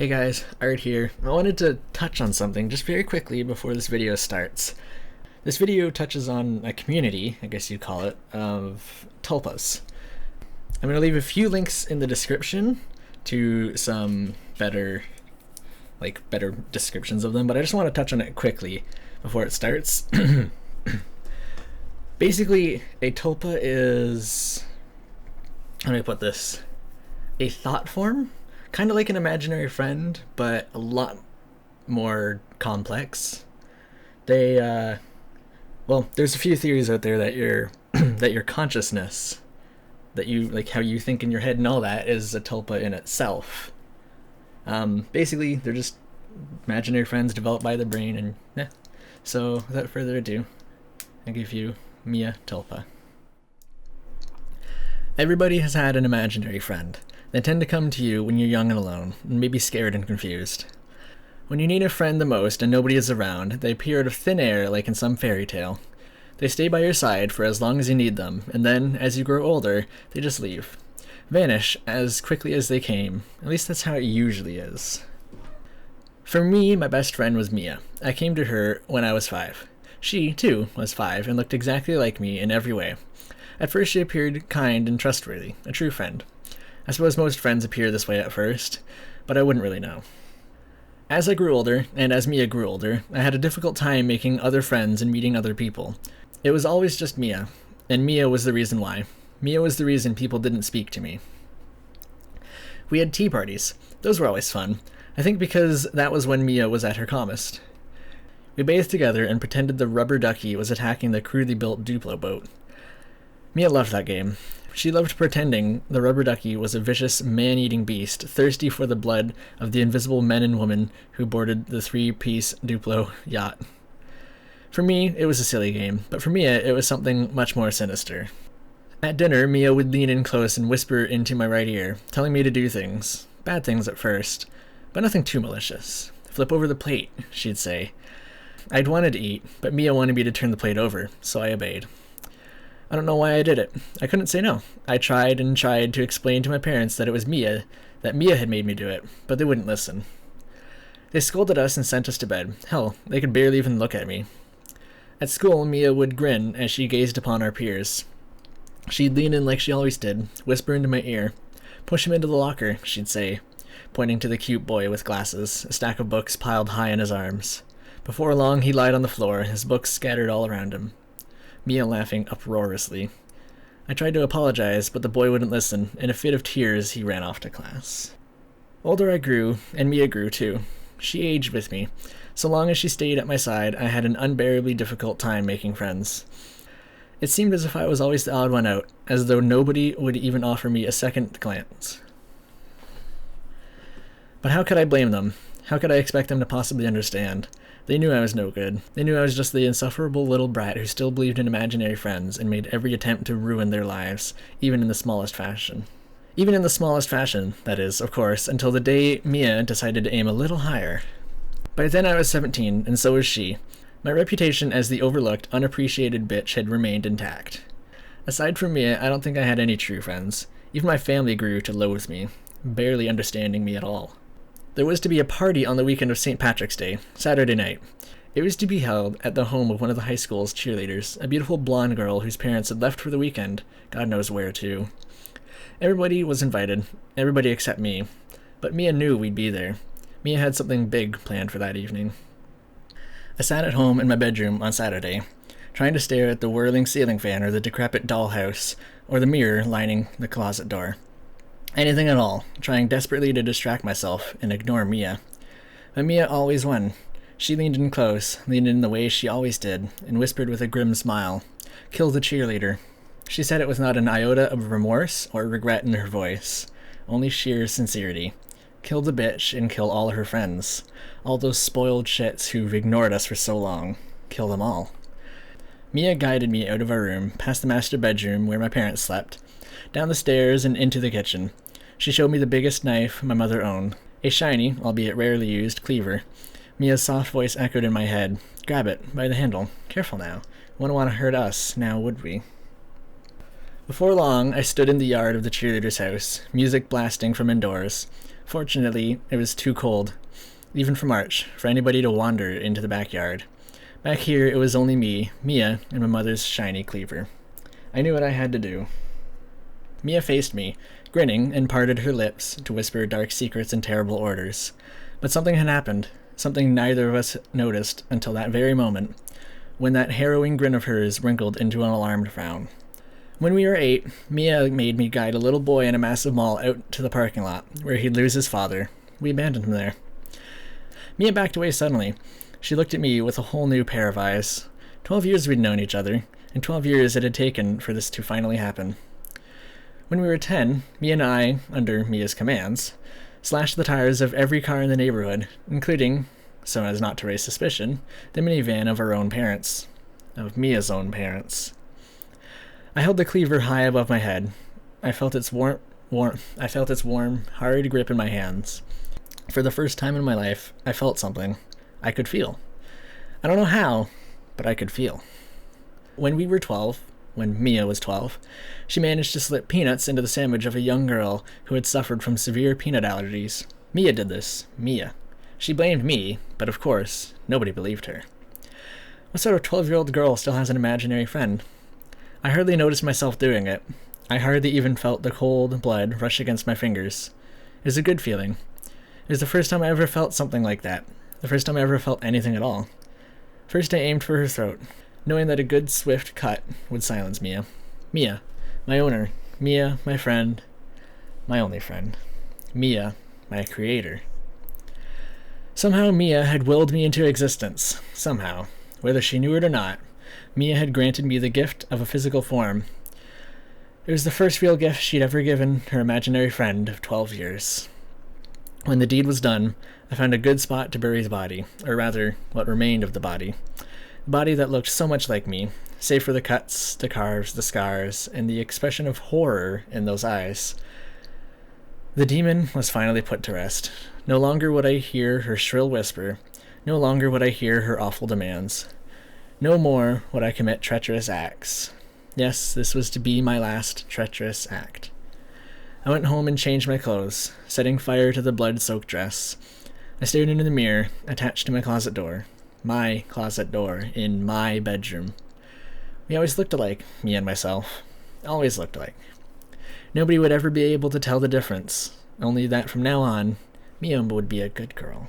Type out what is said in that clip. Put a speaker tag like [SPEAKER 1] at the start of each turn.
[SPEAKER 1] Hey guys, Art here. I wanted to touch on something just very quickly before this video starts. This video touches on a community, I guess you'd call it, of tulpas. I'm going to leave a few links in the description to some better descriptions of them, but I just want to touch on it quickly before it starts. Basically, a tulpa is, how do I put this? A thought form? Kind of like an imaginary friend, but a lot more complex. There's a few theories out there that your consciousness, that you, like how you think in your head and all that, is a tulpa in itself. Basically, they're just imaginary friends developed by the brain, and yeah. So, without further ado, I give you Mia Tulpa. Everybody has had an imaginary friend. They tend to come to you when you're young and alone, and maybe scared and confused. When you need a friend the most and nobody is around, they appear out of thin air like in some fairy tale. They stay by your side for as long as you need them, and then, as you grow older, they just leave. Vanish as quickly as they came. At least that's how it usually is. For me, my best friend was Mia. I came to her when I was 5. She, too, was 5 and looked exactly like me in every way. At first she appeared kind and trustworthy, a true friend. I suppose most friends appear this way at first, but I wouldn't really know. As I grew older, and as Mia grew older, I had a difficult time making other friends and meeting other people. It was always just Mia, and Mia was the reason why. Mia was the reason people didn't speak to me. We had tea parties. Those were always fun. I think because that was when Mia was at her calmest. We bathed together and pretended the rubber ducky was attacking the crudely built Duplo boat. Mia loved that game. She loved pretending the rubber ducky was a vicious, man-eating beast, thirsty for the blood of the invisible men and women who boarded the 3-piece Duplo yacht. For me, it was a silly game, but for Mia, it was something much more sinister. At dinner, Mia would lean in close and whisper into my right ear, telling me to do things. Bad things at first, but nothing too malicious. "Flip over the plate," she'd say. I'd wanted to eat, but Mia wanted me to turn the plate over, so I obeyed. I don't know why I did it. I couldn't say no. I tried and tried to explain to my parents that it was Mia, that Mia had made me do it, but they wouldn't listen. They scolded us and sent us to bed. Hell, they could barely even look at me. At school, Mia would grin as she gazed upon our peers. She'd lean in like she always did, whisper into my ear. "Push him into the locker," she'd say, pointing to the cute boy with glasses, a stack of books piled high in his arms. Before long, he lied on the floor, his books scattered all around him. Mia laughing uproariously. I tried to apologize, but the boy wouldn't listen. In a fit of tears, he ran off to class. Older I grew, and Mia grew too. She aged with me. So long as she stayed at my side, I had an unbearably difficult time making friends. It seemed as if I was always the odd one out, as though nobody would even offer me a second glance. But how could I blame them? How could I expect them to possibly understand? They knew I was no good. They knew I was just the insufferable little brat who still believed in imaginary friends and made every attempt to ruin their lives, even in the smallest fashion. Even in the smallest fashion, that is, of course, until the day Mia decided to aim a little higher. By then I was 17, and so was she. My reputation as the overlooked, unappreciated bitch had remained intact. Aside from Mia, I don't think I had any true friends. Even my family grew to loathe me, barely understanding me at all. There was to be a party on the weekend of St. Patrick's Day, Saturday night. It was to be held at the home of one of the high school's cheerleaders, a beautiful blonde girl whose parents had left for the weekend, God knows where to. Everybody was invited, everybody except me, but Mia knew we'd be there. Mia had something big planned for that evening. I sat at home in my bedroom on Saturday, trying to stare at the whirling ceiling fan or the decrepit dollhouse, or the mirror lining the closet door. Anything at all, trying desperately to distract myself and ignore Mia. But Mia always won. She leaned in close, leaned in the way she always did, and whispered with a grim smile, "Kill the cheerleader." She said it with not an iota of remorse or regret in her voice, only sheer sincerity. Kill the bitch and kill all her friends. All those spoiled shits who've ignored us for so long. Kill them all. Mia guided me out of our room, past the master bedroom where my parents slept, down the stairs and into the kitchen. She showed me the biggest knife my mother owned, a shiny, albeit rarely used, cleaver. Mia's soft voice echoed in my head. "Grab it, by the handle. Careful now. Wouldn't want to hurt us, now would we?" Before long, I stood in the yard of the cheerleader's house, music blasting from indoors. Fortunately, it was too cold, even for March, for anybody to wander into the backyard. Back here, it was only me, Mia, and my mother's shiny cleaver. I knew what I had to do. Mia faced me, grinning, and parted her lips to whisper dark secrets and terrible orders. But something had happened, something neither of us noticed until that very moment, when that harrowing grin of hers wrinkled into an alarmed frown. When we were 8, Mia made me guide a little boy in a massive mall out to the parking lot, where he'd lose his father. We abandoned him there. Mia backed away suddenly. She looked at me with a whole new pair of eyes. 12 years we'd known each other, and 12 years it had taken for this to finally happen. When we were 10, Mia and I, under Mia's commands, slashed the tires of every car in the neighborhood, including, so as not to raise suspicion, the minivan of our own parents. Of Mia's own parents. I held the cleaver high above my head. I felt its warm, hard grip in my hands. For the first time in my life, I felt something. I could feel. I don't know how, but I could feel. When we were 12, when Mia was 12, she managed to slip peanuts into the sandwich of a young girl who had suffered from severe peanut allergies. Mia did this. Mia. She blamed me, but of course, nobody believed her. What sort of 12-year-old girl still has an imaginary friend? I hardly noticed myself doing it. I hardly even felt the cold blood rush against my fingers. It was a good feeling. It was the first time I ever felt something like that. The first time I ever felt anything at all. First I aimed for her throat, knowing that a good swift cut would silence Mia. Mia, my owner. Mia, my friend. My only friend. Mia, my creator. Somehow Mia had willed me into existence. Somehow. Whether she knew it or not, Mia had granted me the gift of a physical form. It was the first real gift she'd ever given her imaginary friend of 12 years. When the deed was done, I found a good spot to bury the body, or rather, what remained of the body. The body that looked so much like me, save for the cuts, the carves, the scars, and the expression of horror in those eyes. The demon was finally put to rest. No longer would I hear her shrill whisper. No longer would I hear her awful demands. No more would I commit treacherous acts. Yes, this was to be my last treacherous act. I went home and changed my clothes, setting fire to the blood-soaked dress. I stared into the mirror, attached to my closet door. My closet door, in my bedroom. We always looked alike, me and myself. Always looked alike. Nobody would ever be able to tell the difference, only that from now on, Mia would be a good girl.